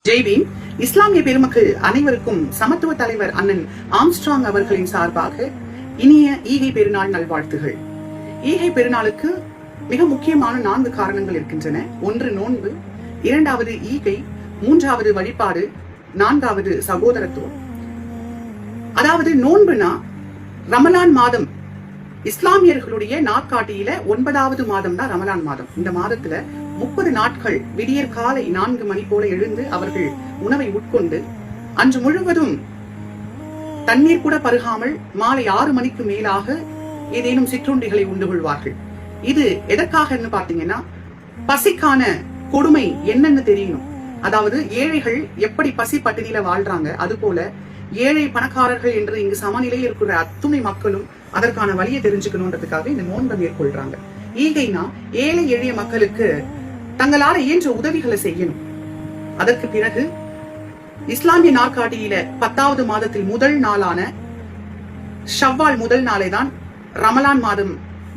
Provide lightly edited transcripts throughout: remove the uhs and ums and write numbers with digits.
ஜெய்பீம். இஸ்லாமிய பெருமக்கள் அனைவருக்கும் சமத்துவ தலைவர் அண்ணன் ஆம்ஸ்ட்ராங் அவர்களின் சார்பாக இனிய ஈகை பெருநாள் நல்வாழ்த்துகள். ஈகை பெருநாளுக்கு மிக முக்கியமான 4 காரணங்கள் இருக்கின்றன. 1 நோன்பு, 2வது ஈகை, 3வது வழிபாடு, 4வது சகோதரத்துவம். அதாவது நோன்புனா ரமலான் மாதம் இஸ்லாமியர்களுடைய நாட்காட்டியில 9வது மாதம் தான் ரமலான் மாதம். இந்த மாதத்துல 30 நாட்கள் விடியற் காலை 4 மணி போல எழுந்து அவர்கள் உணவை உட்கொண்டு அன்று முழுவதும் தண்ணீர் கூட பருகாமல் மாலை 6 மணிக்கு மேலாக ஏதேனும் சிற்றுண்டிகளை உண்டு கொள்வார்கள். இது எதற்காக பாத்தீங்கன்னா, பசிக்கான கொடுமை என்னன்னு தெரியணும். அதாவது ஏழைகள் எப்படி பசி பட்டினியில வாழ்றாங்க, அது போல ஏழை பணக்காரர்கள் என்று இங்கு சமநிலையில் இருக்கிற அத்துணை மக்களும் அதற்கான வழியை தெரிஞ்சுக்கணும்ன்றதுக்காக இந்த நோன்பை மேற்கொள்றாங்க. ஈகைனா ஏழை எளிய மக்களுக்கு தங்களால இயன்ற உதவிகளை செய்யணும். அதற்கு பிறகு இஸ்லாமிய நாட்காட்டியில 10வது மாதத்தில் முதல் நாளான ஷவ்வால் முதல் நாளை தான் ரமலான் மாதம்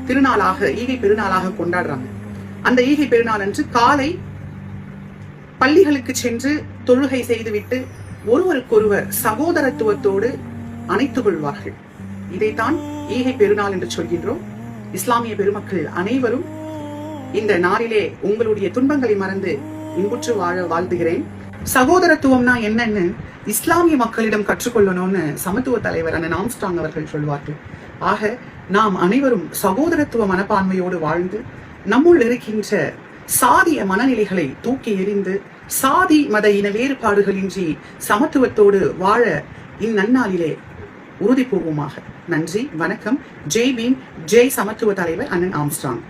திருநாளாக ஈகை பெருநாளாக கொண்டாடுறாங்க. அந்த ஈகை பெருநாள் அன்று காலை பள்ளிகளுக்கு சென்று தொழுகை செய்துவிட்டு ஒருவருக்கொருவர் சகோதரத்துவத்தோடு அணைத்துக் கொள்வார்கள். இதைத்தான் ஈகை பெருநாள் என்று சொல்கின்றோம். இஸ்லாமிய பெருமக்கள் அனைவரும் இந்த நாளிலே உங்களுடைய துன்பங்களை மறந்து இன்புற்று வாழ வாழ்த்துகிறேன். சகோதரத்துவம்னா என்னன்னு இஸ்லாமிய மக்களிடம் கற்றுக்கொள்ளணும்னு சமத்துவ தலைவர் அண்ணன் ஆம்ஸ்ட்ராங் அவர்கள் சொல்வார்கள். ஆக நாம் அனைவரும் சகோதரத்துவ மனப்பான்மையோடு வாழ்ந்து நம்முள் இருக்கின்ற சாதிய மனநிலைகளை தூக்கி எறிந்து சாதி மத இன வேறுபாடுகளின்றி சமத்துவத்தோடு வாழ இந்நன்னாளிலே உறுதிபூர்வமாக. நன்றி, வணக்கம். ஜெய் பீம், ஜெய் சமத்துவ தலைவர் அண்ணன் ஆம்ஸ்ட்ராங்.